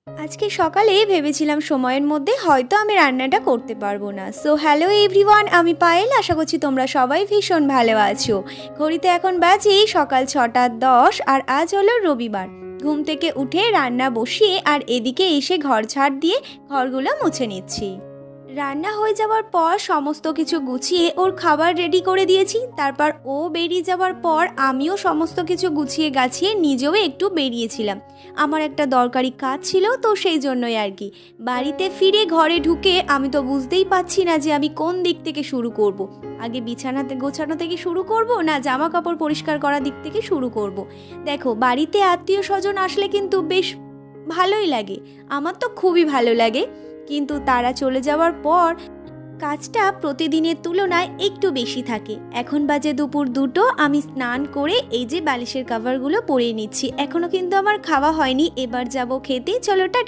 আজকে সকালে ভেবেছিলাম সময়ের মধ্যে হয়তো আমি রান্নাটা করতে পারবো না। সো হ্যালো এভরিওয়ান, আমি পায়েল। আশা করছি তোমরা সবাই ভীষণ ভালো আছো। ঘড়িতে এখন বাজে সকাল 6টা 10 আর আজ হলো রবিবার। ঘুম থেকে উঠে রান্না বসিয়ে আর এদিকে এসে ঘর ঝাড় দিয়ে ঘরগুলো মুছে নিচ্ছি। রান্না হয়ে যাওয়ার পর সমস্ত কিছু গুছিয়ে ওর খাবার রেডি করে দিয়েছি। তারপর ও বেরিয়ে যাওয়ার পর আমিও সমস্ত কিছু গুছিয়ে গাছিয়ে নিজেও একটু বেরিয়েছিলাম। আমার একটা দরকারি কাজ ছিল, তো সেই জন্যই আর কি। বাড়িতে ফিরে ঘরে ঢুকে আমি তো বুঝতেই পারছি না যে আমি কোন দিক থেকে শুরু করব। আগে বিছানাতে গোছানো থেকে শুরু করব, না জামা কাপড় পরিষ্কার করার দিক থেকে শুরু করব। দেখো, বাড়িতে আত্মীয় স্বজন আসলে কিন্তু বেশ ভালোই লাগে। আমার তো খুবই ভালো লাগে। কিন্তু তারা চলে যাওয়ার পর কাজটা প্রতিদিনের তুলনায় একটু বেশি থাকে। এখন বাজে দুপুর 2টো, আমি স্নান করে এই যে বালিশের কভারগুলো পরিয়ে নিচ্ছি। এখনও কিন্তু আমার খাওয়া হয়নি, এবার যাব খেতে। চলো টাটা।